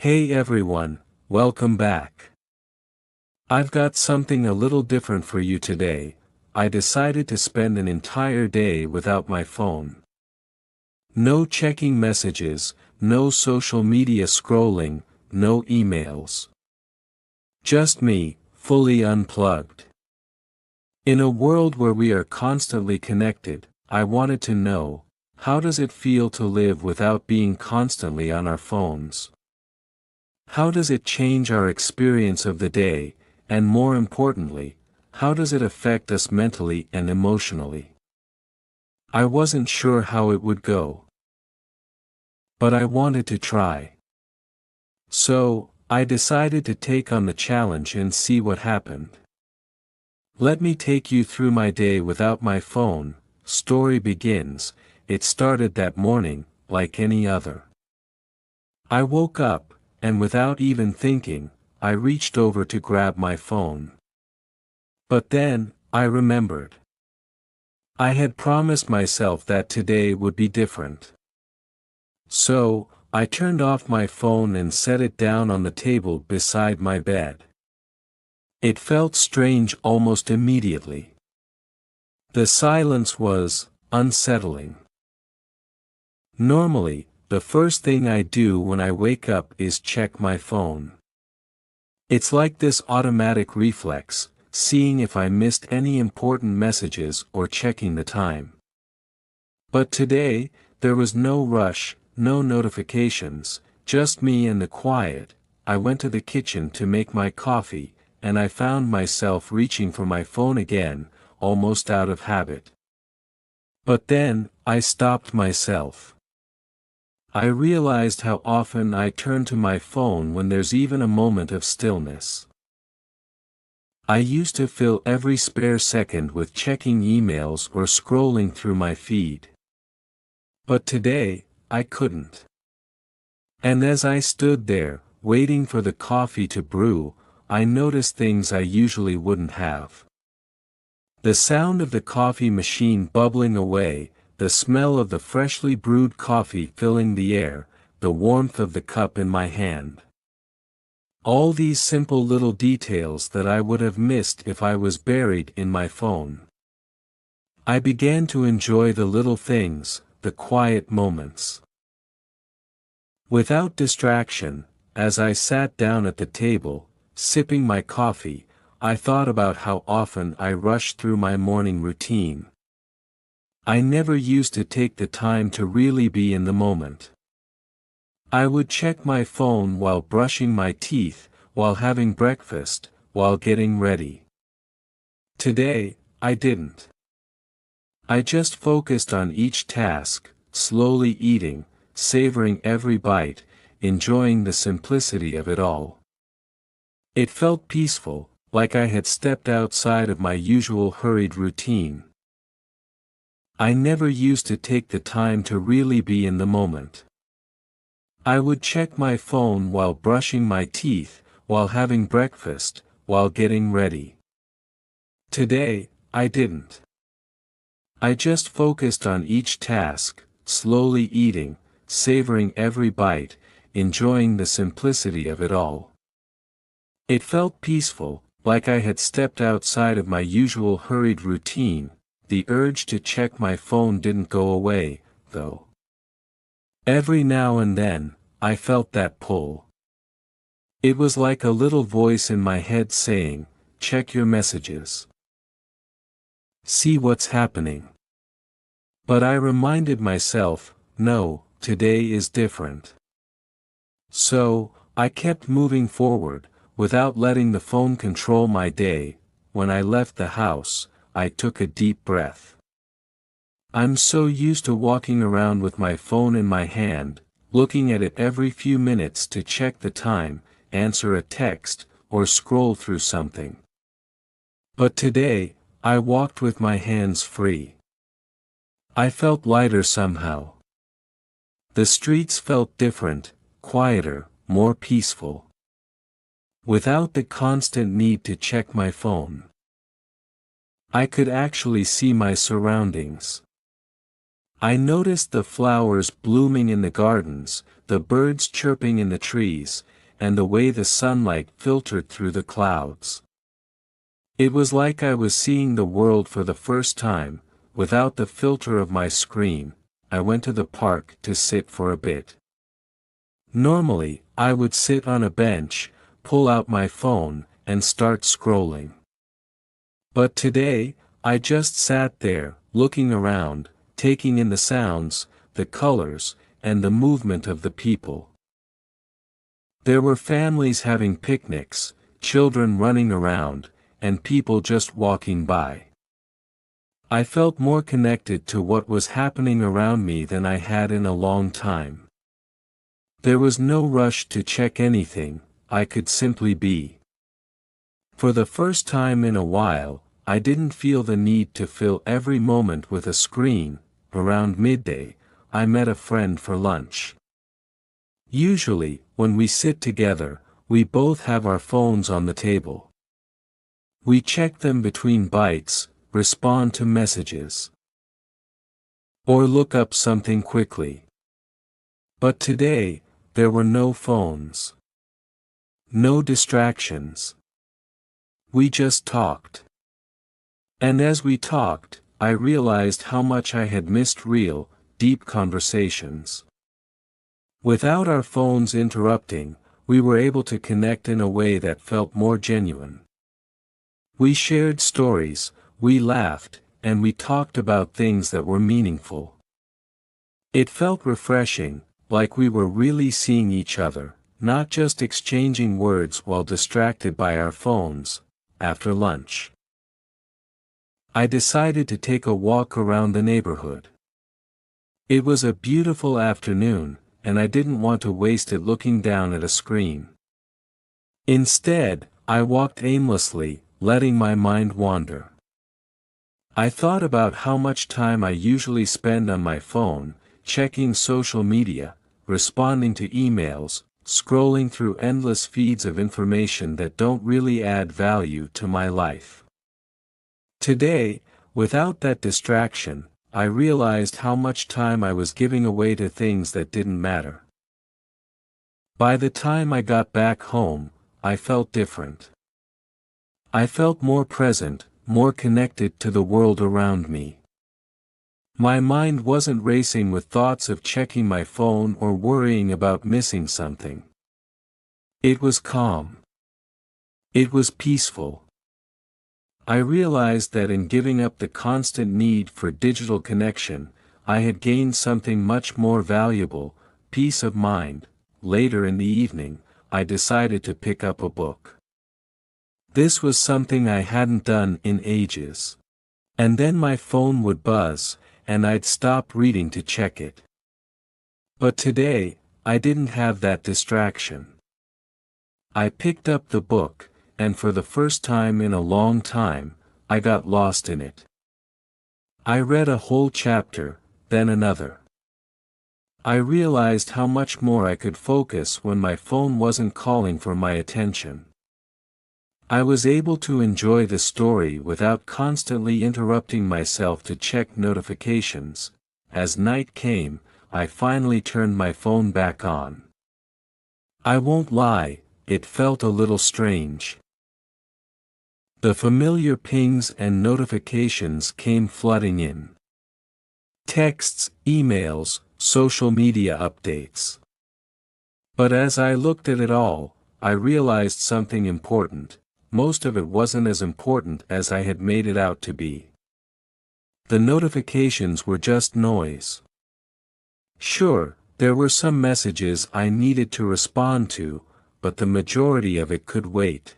Hey everyone, welcome back. I've got something a little different for you today. I decided to spend an entire day without my phone. No checking messages, no social media scrolling, no emails. Just me, fully unplugged. In a world where we are constantly connected, I wanted to know, how does it feel to live without being constantly on our phones? How does it change our experience of the day, and more importantly, how does it affect us mentally and emotionally? I wasn't sure how it would go, but I wanted to try. So, I decided to take on the challenge and see what happened. Let me take you through my day without my phone. Story begins. It started that morning, like any other. I woke up, and without even thinking, I reached over to grab my phone. But then, I remembered. I had promised myself that today would be different. So, I turned off my phone and set it down on the table beside my bed. It felt strange almost immediately. The silence was unsettling. Normally, the first thing I do when I wake up is check my phone. It's like this automatic reflex, seeing if I missed any important messages or checking the time. But today, there was no rush, no notifications, just me and the quiet. I went to the kitchen to make my coffee, and I found myself reaching for my phone again, almost out of habit. But then, I stopped myself. I realized how often I turn to my phone when there's even a moment of stillness. I used to fill every spare second with checking emails or scrolling through my feed. But today, I couldn't. And as I stood there, waiting for the coffee to brew, I noticed things I usually wouldn't have. The sound of the coffee machine bubbling away, the smell of the freshly brewed coffee filling the air, the warmth of the cup in my hand. All these simple little details that I would have missed if I was buried in my phone. I began to enjoy the little things, the quiet moments. Without distraction, as I sat down at the table, sipping my coffee, I thought about how often I rushed through my morning routine. I never used to take the time to really be in the moment. I would check my phone while brushing my teeth, while having breakfast, while getting ready. Today, I didn't. I just focused on each task, slowly eating, savoring every bite, enjoying the simplicity of it all. It felt peaceful, like I had stepped outside of my usual hurried routine. I never used to take the time to really be in the moment. I would check my phone while brushing my teeth, while having breakfast, while getting ready. Today, I didn't. I just focused on each task, slowly eating, savoring every bite, enjoying the simplicity of it all. It felt peaceful, like I had stepped outside of my usual hurried routine. The urge to check my phone didn't go away, though. Every now and then, I felt that pull. It was like a little voice in my head saying, check your messages. See what's happening. But I reminded myself, no, today is different. So, I kept moving forward, without letting the phone control my day. When I left the house, I took a deep breath. I'm so used to walking around with my phone in my hand, looking at it every few minutes to check the time, answer a text, or scroll through something. But today, I walked with my hands free. I felt lighter somehow. The streets felt different, quieter, more peaceful. Without the constant need to check my phone. I could actually see my surroundings. I noticed the flowers blooming in the gardens, the birds chirping in the trees, and the way the sunlight filtered through the clouds. It was like I was seeing the world for the first time, without the filter of my screen. I went to the park to sit for a bit. Normally, I would sit on a bench, pull out my phone, and start scrolling. But today, I just sat there, looking around, taking in the sounds, the colors, and the movement of the people. There were families having picnics, children running around, and people just walking by. I felt more connected to what was happening around me than I had in a long time. There was no rush to check anything, I could simply be. For the first time in a while, I didn't feel the need to fill every moment with a screen. Around midday, I met a friend for lunch. Usually, when we sit together, we both have our phones on the table. We check them between bites, respond to messages, or look up something quickly. But today, there were no phones. No distractions. We just talked. And as we talked, I realized how much I had missed real, deep conversations. Without our phones interrupting, we were able to connect in a way that felt more genuine. We shared stories, we laughed, and we talked about things that were meaningful. It felt refreshing, like we were really seeing each other, not just exchanging words while distracted by our phones. After lunch, I decided to take a walk around the neighborhood. It was a beautiful afternoon, and I didn't want to waste it looking down at a screen. Instead, I walked aimlessly, letting my mind wander. I thought about how much time I usually spend on my phone, checking social media, responding to emails, scrolling through endless feeds of information that don't really add value to my life. Today, without that distraction, I realized how much time I was giving away to things that didn't matter. By the time I got back home, I felt different. I felt more present, more connected to the world around me. My mind wasn't racing with thoughts of checking my phone or worrying about missing something. It was calm. It was peaceful. I realized that in giving up the constant need for digital connection, I had gained something much more valuable, peace of mind. Later in the evening, I decided to pick up a book. This was something I hadn't done in ages. And then my phone would buzz, and I'd stop reading to check it. But today, I didn't have that distraction. I picked up the book, and for the first time in a long time, I got lost in it. I read a whole chapter, then another. I realized how much more I could focus when my phone wasn't calling for my attention. I was able to enjoy the story without constantly interrupting myself to check notifications. As night came, I finally turned my phone back on. I won't lie, it felt a little strange. The familiar pings and notifications came flooding in. Texts, emails, social media updates. But as I looked at it all, I realized something important. Most of it wasn't as important as I had made it out to be. The notifications were just noise. Sure, there were some messages I needed to respond to, but the majority of it could wait.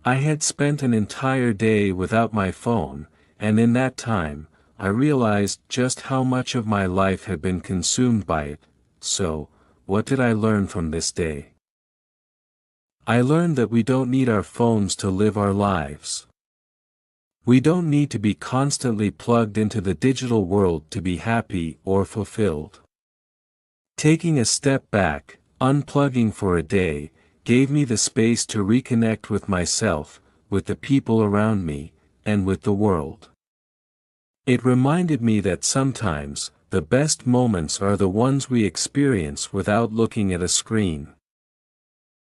I had spent an entire day without my phone, and in that time, I realized just how much of my life had been consumed by it. So, what did I learn from this day? I learned that we don't need our phones to live our lives. We don't need to be constantly plugged into the digital world to be happy or fulfilled. Taking a step back, unplugging for a day, gave me the space to reconnect with myself, with the people around me, and with the world. It reminded me that sometimes, the best moments are the ones we experience without looking at a screen.